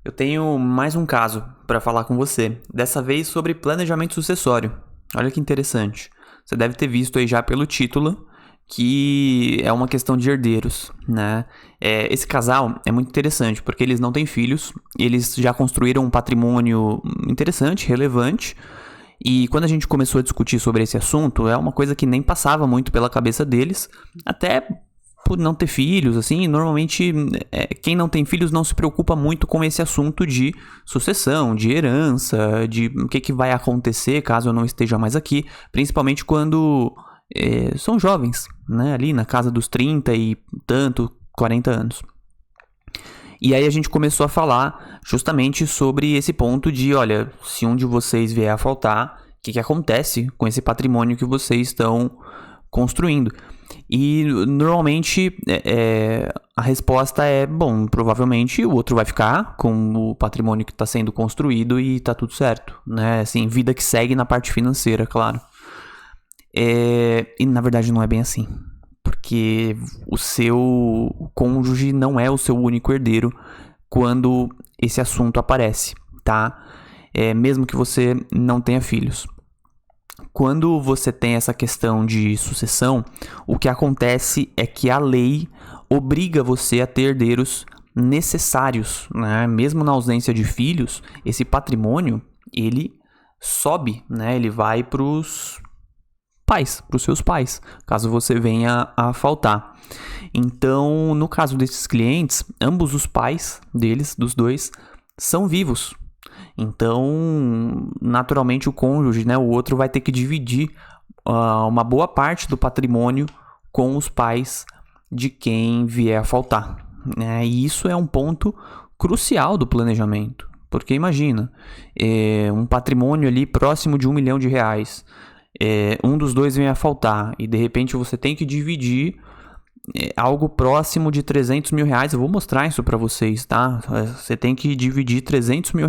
Eu tenho mais um caso para falar com você, dessa vez sobre planejamento sucessório. Olha que interessante. Você deve ter visto aí já pelo título que é uma questão de herdeiros, né? Esse casal é muito interessante porque eles não têm filhos, eles já construíram um patrimônio interessante, relevante. E quando a gente começou a discutir sobre esse assunto, é uma coisa que nem passava muito pela cabeça deles, até por não ter filhos, assim, normalmente quem não tem filhos não se preocupa muito com esse assunto de sucessão, de herança, de o que vai acontecer caso eu não esteja mais aqui, principalmente quando são jovens, né, ali na casa dos 30 e tanto, 40 anos. E aí a gente começou a falar justamente sobre esse ponto de, olha, se um de vocês vier a faltar, o que acontece com esse patrimônio que vocês estão construindo? E normalmente a resposta é, bom, provavelmente o outro vai ficar com o patrimônio que está sendo construído e tá tudo certo, né? Assim, vida que segue na parte financeira, claro. E na verdade não é bem assim, porque o seu cônjuge não é o seu único herdeiro quando esse assunto aparece, tá? Mesmo que você não tenha filhos. Quando você tem essa questão de sucessão, o que acontece é que a lei obriga você a ter herdeiros necessários, né? Mesmo na ausência de filhos, esse patrimônio, ele sobe, né? Ele vai para os seus pais, caso você venha a faltar. Então, no caso desses clientes, ambos os pais deles, dos dois, são vivos. Então, naturalmente, o cônjuge, né, o outro vai ter que dividir uma boa parte do patrimônio com os pais de quem vier a faltar, né? E isso é um ponto crucial do planejamento. Porque imagina, um patrimônio ali próximo de R$1 milhão, um dos dois vem a faltar e de repente você tem que dividir algo próximo de R$300 mil. Eu vou mostrar isso para vocês, tá? Você tem que dividir R$300 mil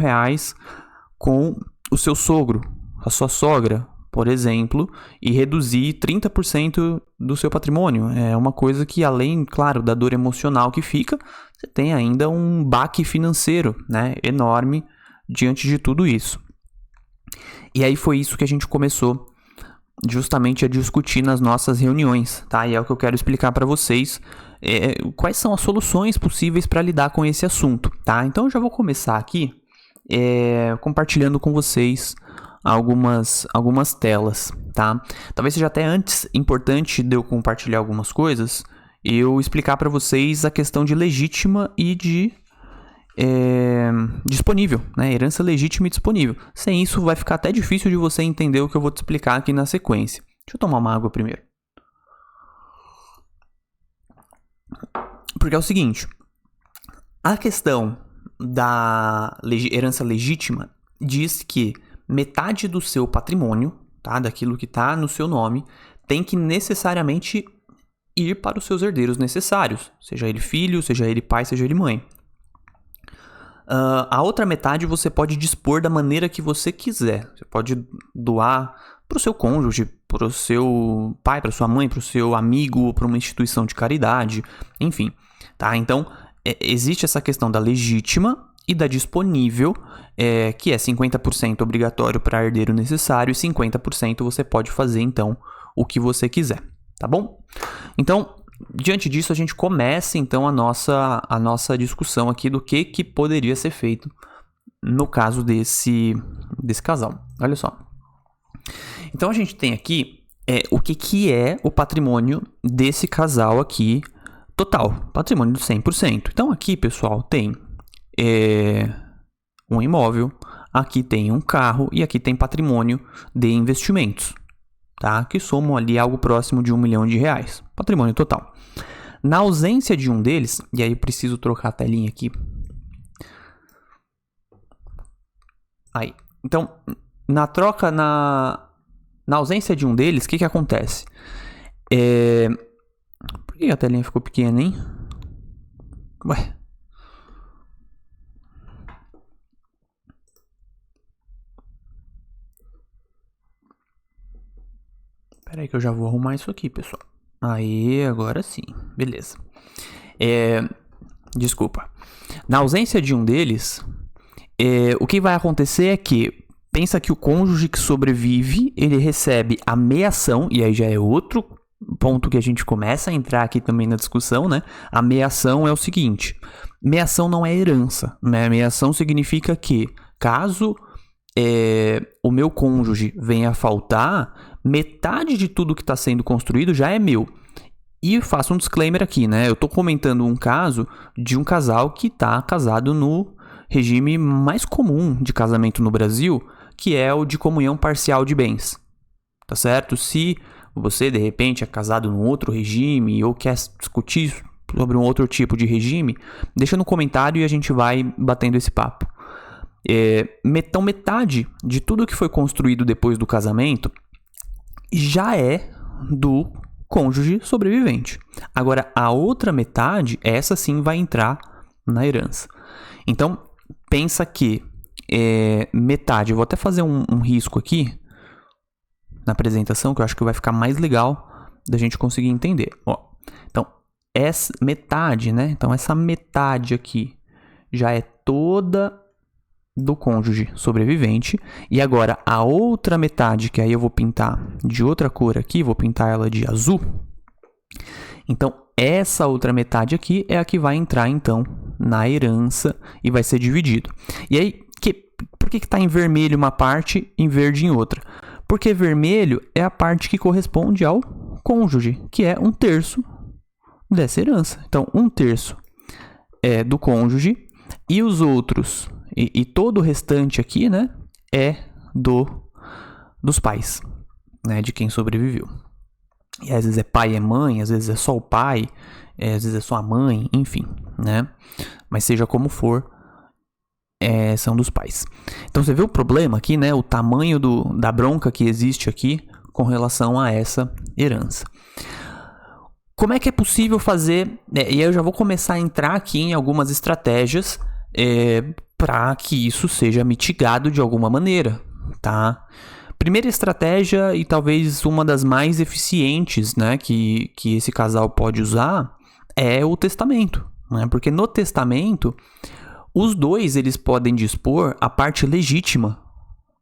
com o seu sogro, a sua sogra, por exemplo, e reduzir 30% do seu patrimônio. É uma coisa que, além, claro, da dor emocional que fica, você tem ainda um baque financeiro, né, enorme diante de tudo isso. E aí foi isso que a gente começou justamente a discutir nas nossas reuniões, tá? E é o que eu quero explicar para vocês, quais são as soluções possíveis para lidar com esse assunto, tá? Então eu já vou começar aqui compartilhando com vocês algumas telas, tá? Talvez seja até antes importante de eu compartilhar algumas coisas, eu explicar para vocês a questão de legítima e de disponível, né? Herança legítima e disponível. Sem isso vai ficar até difícil de você entender o que eu vou te explicar aqui na sequência. Deixa eu tomar uma água primeiro. Porque é o seguinte, a questão da herança legítima diz que metade do seu patrimônio, tá? Daquilo que está no seu nome, tem que necessariamente ir para os seus herdeiros necessários, seja ele filho, seja ele pai, seja ele mãe. A outra metade você pode dispor da maneira que você quiser. Você pode doar para o seu cônjuge, para o seu pai, para sua mãe, para o seu amigo, para uma instituição de caridade, enfim. Tá? Então, existe essa questão da legítima e da disponível, que é 50% obrigatório para herdeiro necessário e 50% você pode fazer, então, o que você quiser. Tá bom? Então, diante disso, a gente começa, então, a nossa discussão aqui do que poderia ser feito no caso desse casal. Olha só. Então, a gente tem aqui o que é o patrimônio desse casal aqui total. Patrimônio de 100%. Então, aqui, pessoal, tem um imóvel, aqui tem um carro e aqui tem patrimônio de investimentos, tá? Que somam ali algo próximo de R$1 milhão. Patrimônio total. Na ausência de um deles, e aí eu preciso trocar a telinha aqui. Aí. Então, na ausência de um deles, o que acontece? Por que a telinha ficou pequena, hein? Ué. Espera aí que eu já vou arrumar isso aqui, pessoal. Aí, agora sim. Beleza. Desculpa. Na ausência de um deles, o que vai acontecer é que, pensa que o cônjuge que sobrevive, ele recebe a meação, e aí já é outro ponto que a gente começa a entrar aqui também na discussão, né? A meação é o seguinte, meação não é herança, né? Meação significa que, caso o meu cônjuge venha a faltar, metade de tudo que está sendo construído já é meu. E faço um disclaimer aqui, né? Eu tô comentando um caso de um casal que tá casado no regime mais comum de casamento no Brasil, que é o de comunhão parcial de bens. Tá certo? Se você, de repente, é casado num outro regime ou quer discutir sobre um outro tipo de regime, deixa no comentário e a gente vai batendo esse papo. Então, metade de tudo que foi construído depois do casamento já é do cônjuge sobrevivente. Agora, a outra metade, essa sim vai entrar na herança. Então, pensa que metade, eu vou até fazer um risco aqui na apresentação, que eu acho que vai ficar mais legal da gente conseguir entender. Então, essa metade, né? Então, essa metade aqui já é toda do cônjuge sobrevivente. E agora, a outra metade, que aí eu vou pintar de outra cor aqui, vou pintar ela de azul. Então, essa outra metade aqui é a que vai entrar, então, na herança e vai ser dividido. E aí, por que está em vermelho uma parte e em verde em outra? Porque vermelho é a parte que corresponde ao cônjuge, que é 1/3 dessa herança. Então, 1/3 é do cônjuge e os outros, e todo o restante aqui, né, é dos pais, né, de quem sobreviveu. E às vezes é pai e mãe, às vezes é só o pai, às vezes é só a mãe, enfim, né? Mas seja como for, são dos pais. Então você vê o problema aqui, né? O tamanho da bronca que existe aqui com relação a essa herança. Como é que é possível fazer? E aí eu já vou começar a entrar aqui em algumas estratégias para que isso seja mitigado de alguma maneira, tá? Primeira estratégia, e talvez uma das mais eficientes, né, que esse casal pode usar, é o testamento, né? Porque no testamento, os dois eles podem dispor a parte legítima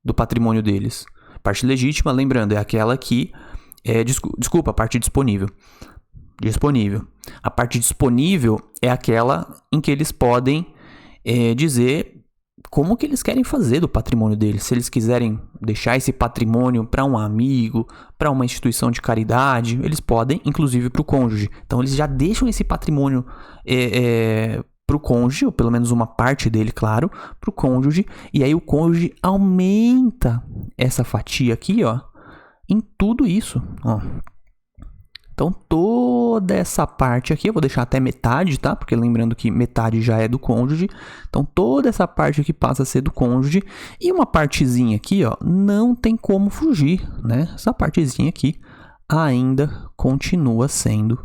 do patrimônio deles. A parte legítima, lembrando, é aquela que... Desculpa, a parte disponível. A parte disponível é aquela em que eles podem dizer como que eles querem fazer do patrimônio deles. Se eles quiserem deixar esse patrimônio para um amigo, para uma instituição de caridade, eles podem, inclusive para o cônjuge. Então, eles já deixam esse patrimônio para o cônjuge, ou pelo menos uma parte dele, claro, para o cônjuge. E aí o cônjuge aumenta essa fatia aqui, ó, em tudo isso, ó. Então, toda essa parte aqui, eu vou deixar até metade, tá? Porque lembrando que metade já é do cônjuge. Então, toda essa parte aqui passa a ser do cônjuge. E uma partezinha aqui, ó, não tem como fugir, né? Essa partezinha aqui ainda continua sendo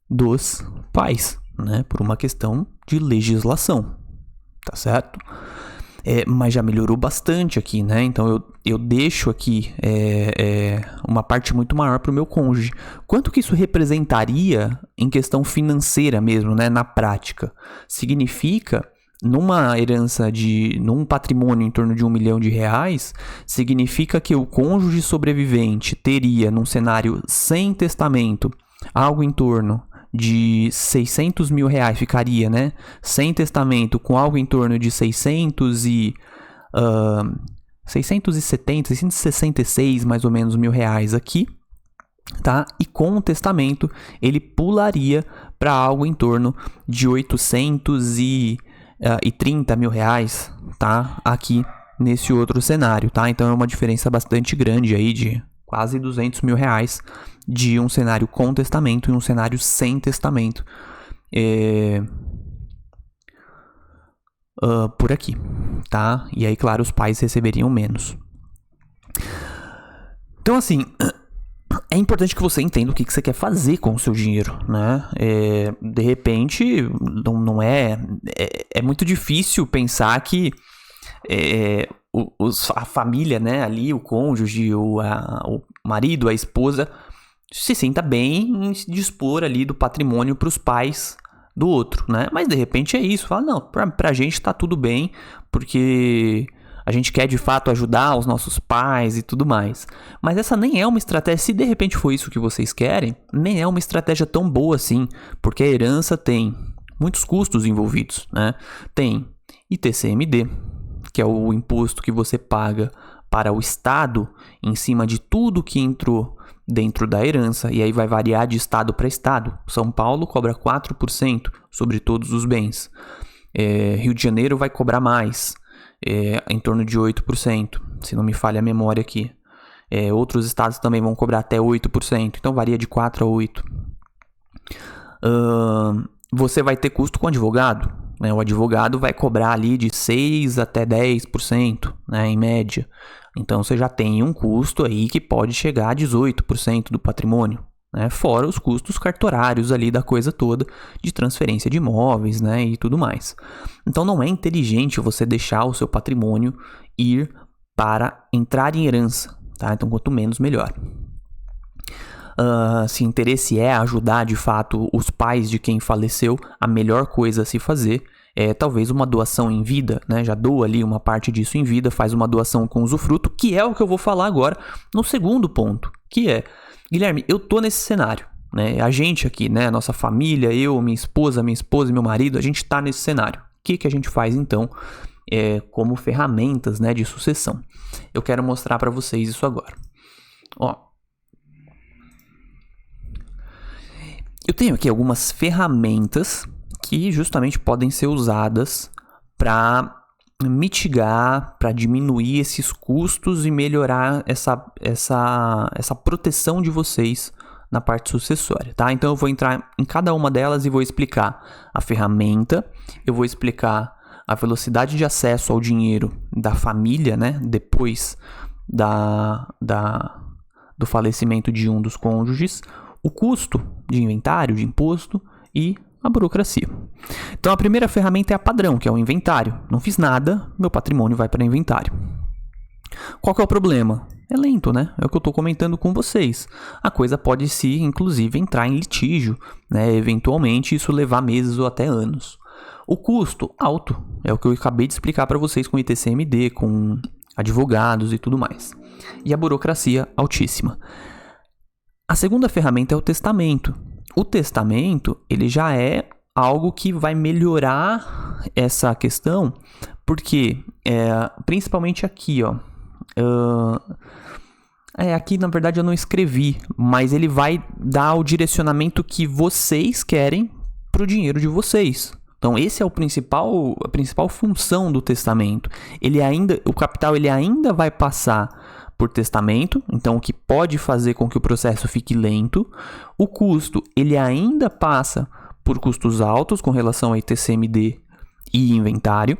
dos pais, né? Por uma questão de legislação, tá certo? Mas já melhorou bastante aqui, né? Então eu deixo aqui uma parte muito maior para o meu cônjuge. Quanto que isso representaria em questão financeira mesmo, né? Na prática? Significa, numa herança num patrimônio em torno de R$1 milhão, significa que o cônjuge sobrevivente teria, num cenário sem testamento, algo em torno de R$600 mil, ficaria, né? Sem testamento, com algo em torno de 666 mais ou menos mil reais aqui, tá? E com o testamento ele pularia para algo em torno de 830 mil reais, tá? Aqui nesse outro cenário, tá? Então é uma diferença bastante grande aí de quase R$200 mil de um cenário com testamento e um cenário sem testamento por aqui, tá? E aí, claro, os pais receberiam menos. Então, assim, é importante que você entenda o que você quer fazer com o seu dinheiro, né? De repente, não é muito difícil pensar que a família, né, ali, o cônjuge, o marido, a esposa, se sinta bem em se dispor ali do patrimônio para os pais do outro, né? Mas de repente é isso, fala, não, pra gente tá tudo bem, porque a gente quer de fato ajudar os nossos pais e tudo mais. Mas essa nem é uma estratégia, se de repente for isso que vocês querem, nem é uma estratégia tão boa assim, porque a herança tem muitos custos envolvidos, né? Tem ITCMD, que é o imposto que você paga para o Estado em cima de tudo que entrou dentro da herança, e aí vai variar de estado para estado. São Paulo cobra 4% sobre todos os bens. Rio de Janeiro vai cobrar mais, em torno de 8%, se não me falha a memória aqui. Outros estados também vão cobrar até 8%, então varia de 4 a 8%. Você vai ter custo com advogado, né? O advogado vai cobrar ali de 6 até 10%, né, em média. Então você já tem um custo aí que pode chegar a 18% do patrimônio, né? Fora os custos cartorários ali da coisa toda, de transferência de imóveis, né, e tudo mais. Então não é inteligente você deixar o seu patrimônio ir para entrar em herança, tá? Então quanto menos, melhor. Se o interesse é ajudar de fato os pais de quem faleceu, a melhor coisa a se fazer é talvez uma doação em vida, né? Já doa ali uma parte disso em vida, faz uma doação com usufruto, que é o que eu vou falar agora no segundo ponto, que é, Guilherme, eu tô nesse cenário, né? A gente aqui, né? Nossa família, eu, minha esposa e meu marido, a gente tá nesse cenário. O que a gente faz então como ferramentas, né, de sucessão? Eu quero mostrar para vocês isso agora. Ó, eu tenho aqui algumas ferramentas que justamente podem ser usadas para mitigar, para diminuir esses custos e melhorar essa proteção de vocês na parte sucessória, tá? Então eu vou entrar em cada uma delas e vou explicar a ferramenta, eu vou explicar a velocidade de acesso ao dinheiro da família, né? Depois do falecimento de um dos cônjuges, o custo de inventário, de imposto e a burocracia. Então a primeira ferramenta é a padrão, que é o inventário. Não fiz nada, meu patrimônio vai para inventário. Qual que é o problema? É lento, né? É o que eu estou comentando com vocês. A coisa pode se, inclusive, entrar em litígio, né? Eventualmente isso levar meses ou até anos. O custo, alto. É o que eu acabei de explicar para vocês com ITCMD, com advogados e tudo mais. E a burocracia, altíssima. A segunda ferramenta é o testamento. O testamento, ele já é algo que vai melhorar essa questão, porque, principalmente aqui, ó, aqui na verdade eu não escrevi, mas ele vai dar o direcionamento que vocês querem para o dinheiro de vocês. Então esse é a principal função do testamento. O capital ele ainda vai passar por testamento, então o que pode fazer com que o processo fique lento. O custo, ele ainda passa por custos altos com relação a ITCMD e inventário,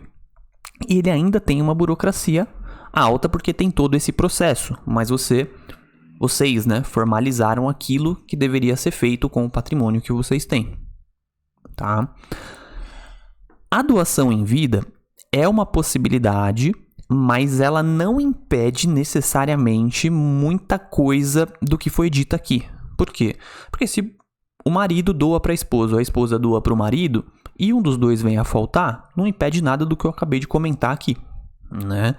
e ele ainda tem uma burocracia alta porque tem todo esse processo, mas vocês, né, formalizaram aquilo que deveria ser feito com o patrimônio que vocês têm, tá? A doação em vida é uma possibilidade, mas ela não impede necessariamente muita coisa do que foi dito aqui. Por quê? Porque se o marido doa para a esposa, ou a esposa doa para o marido, e um dos dois vem a faltar, não impede nada do que eu acabei de comentar aqui, né?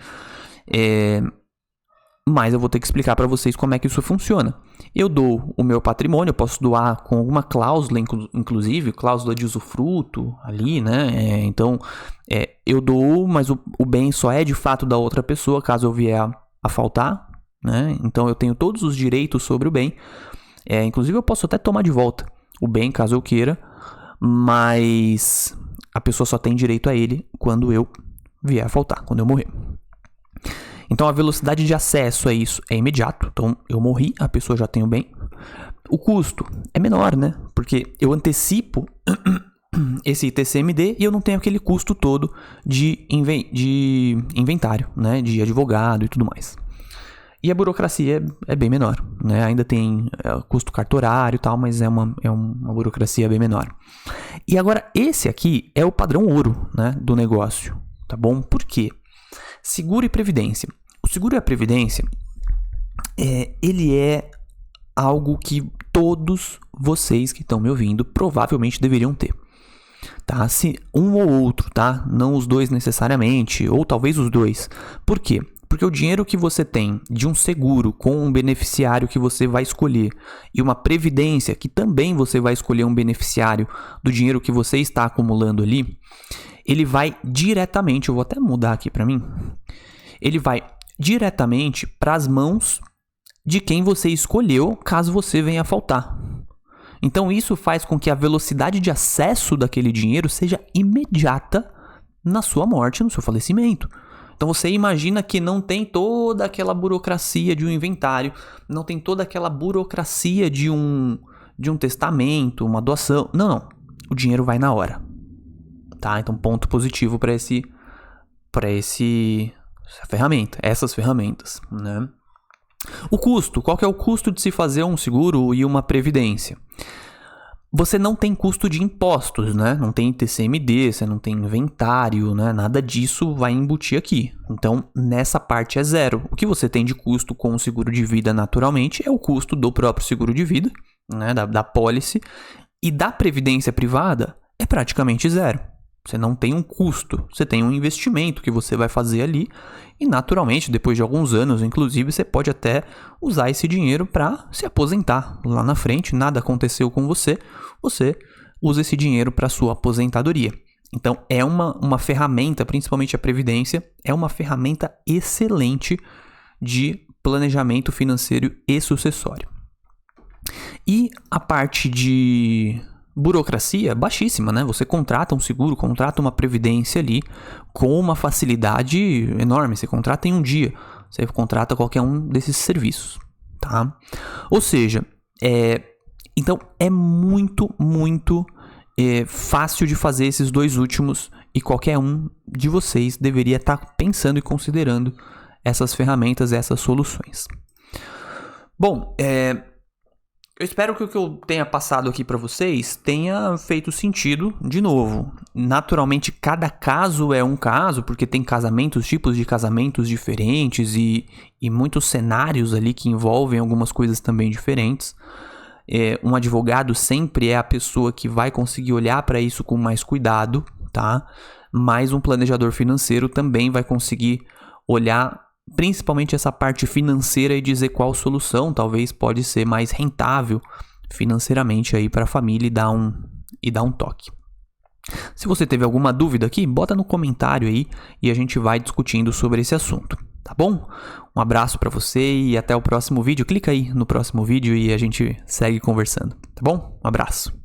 Mas eu vou ter que explicar para vocês como é que isso funciona. Eu dou o meu patrimônio, eu posso doar com alguma cláusula, inclusive, cláusula de usufruto ali, né? Então, eu dou, mas o bem só é de fato da outra pessoa, caso eu vier a faltar, né? Então, eu tenho todos os direitos sobre o bem. Inclusive, eu posso até tomar de volta o bem, caso eu queira, mas a pessoa só tem direito a ele quando eu vier a faltar, quando eu morrer. Então, a velocidade de acesso a isso é imediato. Então, eu morri, a pessoa já tem o bem. O custo é menor, né? Porque eu antecipo esse ITCMD e eu não tenho aquele custo todo de inventário, né? De advogado e tudo mais. E a burocracia é bem menor, né? Ainda tem custo cartorário e tal, mas é uma burocracia bem menor. E agora, esse aqui é o padrão ouro, né? Do negócio, tá bom? Por quê? Seguro e previdência. O seguro e a previdência, ele é algo que todos vocês que estão me ouvindo provavelmente deveriam ter. tá? Se um ou outro, tá? Não os dois necessariamente, ou talvez os dois. Por quê? Porque o dinheiro que você tem de um seguro com um beneficiário que você vai escolher e uma previdência que também você vai escolher um beneficiário do dinheiro que você está acumulando ali, ele vai diretamente, eu vou até mudar aqui para mim, ele vai diretamente para as mãos de quem você escolheu caso você venha a faltar. Então isso faz com que a velocidade de acesso daquele dinheiro seja imediata na sua morte, no seu falecimento. Então você imagina que não tem toda aquela burocracia de um inventário, não tem toda aquela burocracia de um testamento, uma doação. Não. O dinheiro vai na hora. Tá? Então ponto positivo para essa ferramenta, essas ferramentas, né? O custo, qual que é o custo de se fazer um seguro e uma previdência? Você não tem custo de impostos, né? Não tem TCMD, você não tem inventário, né? Nada disso vai embutir aqui. Então, nessa parte é zero. O que você tem de custo com o seguro de vida, naturalmente, é o custo do próprio seguro de vida, né? Da pólice. E da previdência privada, é praticamente zero. Você não tem um custo, você tem um investimento que você vai fazer ali e, naturalmente, depois de alguns anos, inclusive, você pode até usar esse dinheiro para se aposentar lá na frente. Nada aconteceu com você, você usa esse dinheiro para sua aposentadoria. Então, é uma ferramenta, principalmente a Previdência, é uma ferramenta excelente de planejamento financeiro e sucessório. E a parte de burocracia baixíssima, né? Você contrata um seguro, contrata uma previdência ali com uma facilidade enorme. Você contrata em um dia, você contrata qualquer um desses serviços, tá? Ou seja, então é muito fácil de fazer esses dois últimos e qualquer um de vocês deveria estar pensando e considerando essas ferramentas, essas soluções. Bom, eu espero que o que eu tenha passado aqui para vocês tenha feito sentido. De novo, naturalmente cada caso é um caso, porque tem tipos de casamentos diferentes e muitos cenários ali que envolvem algumas coisas também diferentes. Um advogado sempre é a pessoa que vai conseguir olhar para isso com mais cuidado, tá? Mas um planejador financeiro também vai conseguir olhar principalmente essa parte financeira e dizer qual solução talvez pode ser mais rentável financeiramente aí para a família e dar um toque. Se você teve alguma dúvida aqui, bota no comentário aí e a gente vai discutindo sobre esse assunto, tá bom? Um abraço para você e até o próximo vídeo. Clica aí no próximo vídeo e a gente segue conversando, tá bom? Um abraço.